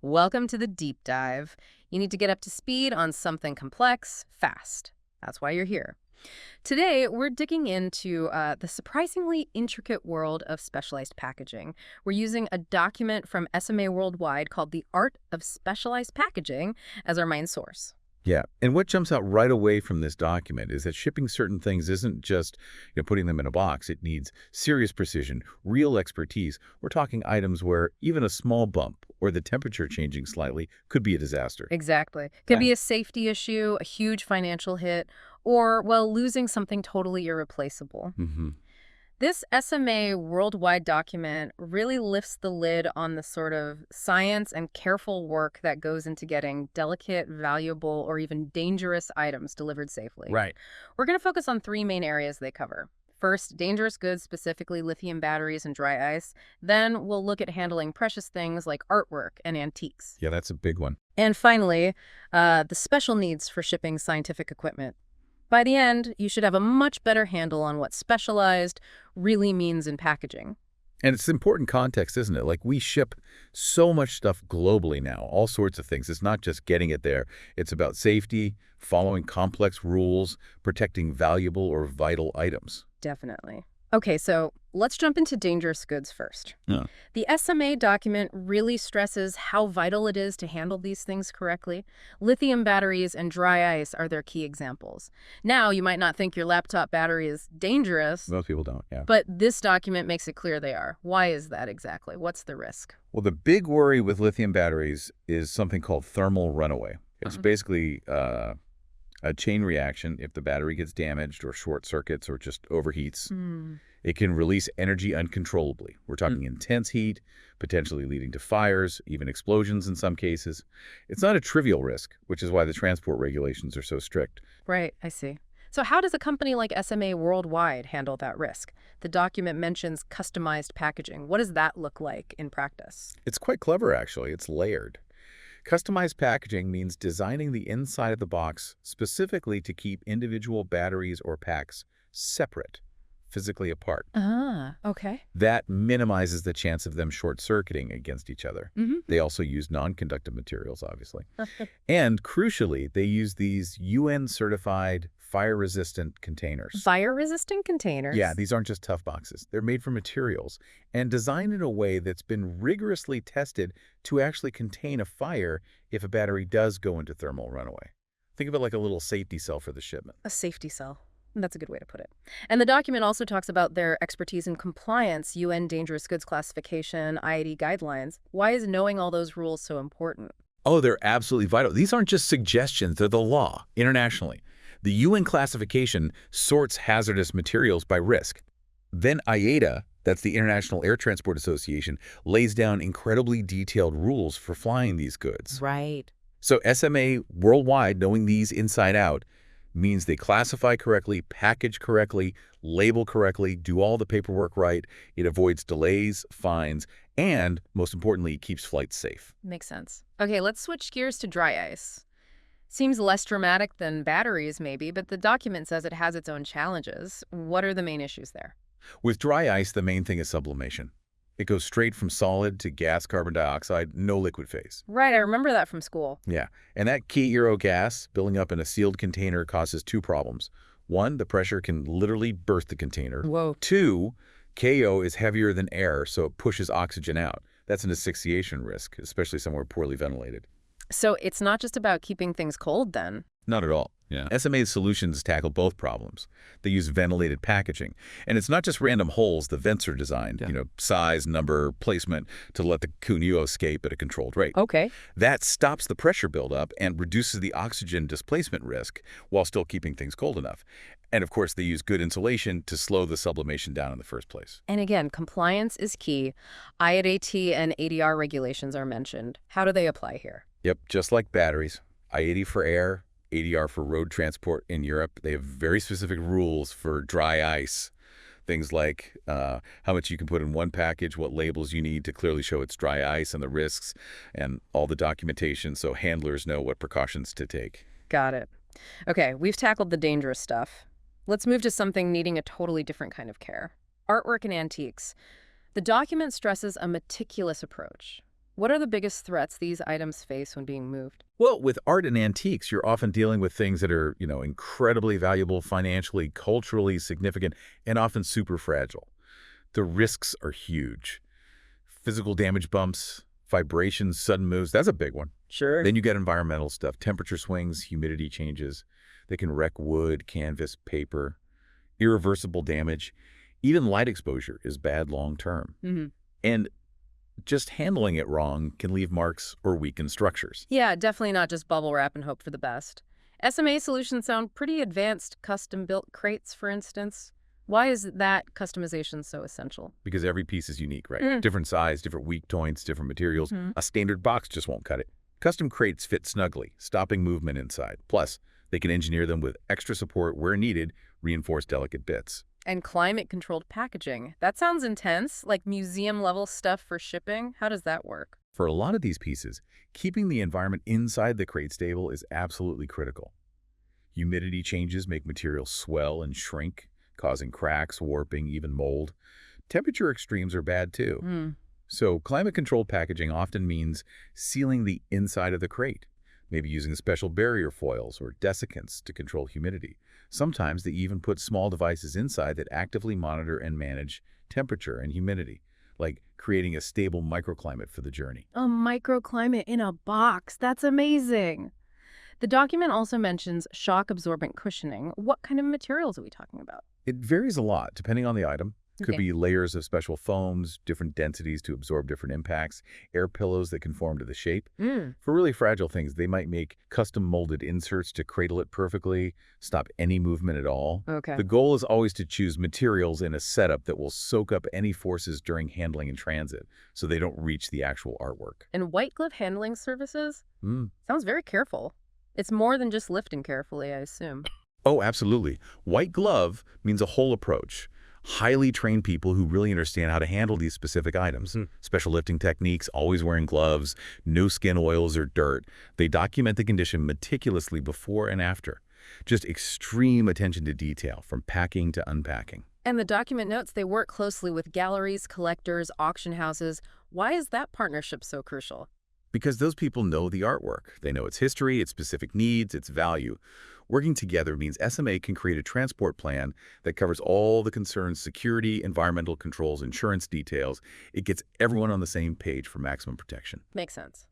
Welcome to the deep dive. You need to get up to speed on something complex, fast. That's why you're here. Today, we're digging into the surprisingly intricate world of specialized packaging. We're using a document from SMA Worldwide called The Art of Specialized Packaging as our main source. Yeah, and what jumps out right away from this document is that shipping certain things isn't just, putting them in a box. It needs serious precision, real expertise. We're talking items where even a small bump or the temperature changing slightly could be a disaster. Exactly. Could Yeah. be a safety issue, a huge financial hit, or, well, losing something totally irreplaceable. hmm This SMA worldwide document really lifts the lid on the sort of science and careful work that goes into getting delicate, valuable, or even dangerous items delivered safely. Right. We're going to focus on three main areas they cover. First, dangerous goods, specifically lithium batteries and dry ice. Then we'll look at handling precious things like artwork and antiques. Yeah, that's a big one. And finally, the special needs for shipping scientific equipment. By the end, you should have a much better handle on what specialized really means in packaging. And it's important context, isn't it? Like, we ship so much stuff globally now, all sorts of things. It's not just getting it there. It's about safety, following complex rules, protecting valuable or vital items. Definitely. Okay, so let's jump into dangerous goods first. Yeah. The SMA document really stresses how vital it is to handle these things correctly. Lithium batteries and dry ice are their key examples. Now, you might not think your laptop battery is dangerous, Most people don't, yeah. but this document makes it clear they are. Why is that exactly? What's the risk? Well, the big worry with lithium batteries is something called thermal runaway. It's basically a chain reaction. If the battery gets damaged or short circuits or just overheats, it can release energy uncontrollably. We're talking intense heat, potentially leading to fires, even explosions in some cases. It's not a trivial risk, which is why the transport regulations are so strict. Right, I see. So how does a company like SMA Worldwide handle that risk? The document mentions customized packaging. What does that look like in practice? It's quite clever, actually. It's layered. Customized packaging means designing the inside of the box specifically to keep individual batteries or packs separate, physically apart. Ah, okay. That minimizes the chance of them short-circuiting against each other. They also use non-conductive materials, obviously. And crucially, they use these UN-certified fire-resistant containers. Fire-resistant containers? Yeah, these aren't just tough boxes. They're made from materials and designed in a way that's been rigorously tested to actually contain a fire if a battery does go into thermal runaway. Think of it like a little safety cell for the shipment. A safety cell. That's a good way to put it. And the document also talks about their expertise in compliance, UN dangerous goods classification, IAD guidelines. Why is knowing all those rules so important? Oh, they're absolutely vital. These aren't just suggestions, they're the law internationally. The UN classification sorts hazardous materials by risk. Then IATA, that's the International Air Transport Association, lays down incredibly detailed rules for flying these goods. Right. So SMA Worldwide, knowing these inside out, means they classify correctly, package correctly, label correctly, do all the paperwork right. It avoids delays, fines, and, most importantly, it keeps flights safe. Makes sense. Okay, let's switch gears to dry ice. Seems less dramatic than batteries, maybe, but the document says it has its own challenges. What are the main issues there? With dry ice, the main thing is sublimation. It goes straight from solid to gas carbon dioxide, no liquid phase. Right, I remember that from school. Yeah, and that K-Euro gas building up in a sealed container causes two problems. One, the pressure can literally burst the container. Whoa. Two, KO is heavier than air, so it pushes oxygen out. That's an asphyxiation risk, especially somewhere poorly ventilated. So it's not just about keeping things cold then? Not at all. Yeah. SMA's solutions tackle both problems. They use ventilated packaging. And it's not just random holes. The vents are designed, size, number, placement, to let the Kunio escape at a controlled rate. Okay. That stops the pressure buildup and reduces the oxygen displacement risk while still keeping things cold enough. And of course, they use good insulation to slow the sublimation down in the first place. And again, compliance is key. IAT and ADR regulations are mentioned. How do they apply here? Yep, just like batteries. IAT for air, ADR for road transport in Europe. They have very specific rules for dry ice. Things like how much you can put in one package, what labels you need to clearly show it's dry ice and the risks, and all the documentation so handlers know what precautions to take. Got it. Okay, we've tackled the dangerous stuff. Let's move to something needing a totally different kind of care. Artwork and antiques. The document stresses a meticulous approach. What are the biggest threats these items face when being moved? Well, with art and antiques, you're often dealing with things that are, incredibly valuable, financially, culturally significant, and often super fragile. The risks are huge. Physical damage bumps, vibrations, sudden moves, that's a big one. Sure. Then you get environmental stuff, temperature swings, humidity changes. They can wreck wood, canvas, paper, irreversible damage. Even light exposure is bad long term. And just handling it wrong can leave marks or weaken structures. Yeah, definitely not just bubble wrap and hope for the best. SMA solutions sound pretty advanced, custom-built crates, for instance. Why is that customization so essential? Because every piece is unique, right? Different size, different weak points, different materials. A standard box just won't cut it. Custom crates fit snugly, stopping movement inside. Plus, they can engineer them with extra support where needed, reinforce delicate bits. And climate-controlled packaging. That sounds intense, like museum-level stuff for shipping. How does that work? For a lot of these pieces, keeping the environment inside the crate stable is absolutely critical. Humidity changes make materials swell and shrink, causing cracks, warping, even mold. Temperature extremes are bad too. So climate-controlled packaging often means sealing the inside of the crate, maybe using special barrier foils or desiccants to control humidity. Sometimes they even put small devices inside that actively monitor and manage temperature and humidity, like creating a stable microclimate for the journey. A microclimate in a box. That's amazing. The document also mentions shock-absorbent cushioning. What kind of materials are we talking about? It varies a lot depending on the item. Could be layers of special foams, different densities to absorb different impacts, air pillows that conform to the shape. For really fragile things, they might make custom molded inserts to cradle it perfectly, stop any movement at all. The goal is always to choose materials in a setup that will soak up any forces during handling in transit, so they don't reach the actual artwork. And white glove handling services? Sounds very careful. It's more than just lifting carefully, I assume. Oh, absolutely. White glove means a whole approach. Highly trained people who really understand how to handle these specific items. Special lifting techniques, always wearing gloves, no skin oils or dirt. They document the condition meticulously before and after. Just extreme attention to detail, from packing to unpacking. And the document notes they work closely with galleries, collectors, auction houses. Why is that partnership so crucial? Because those people know the artwork. They know its history, its specific needs, its value. Working together means SMA can create a transport plan that covers all the concerns: security, environmental controls, insurance details. It gets everyone on the same page for maximum protection. Makes sense.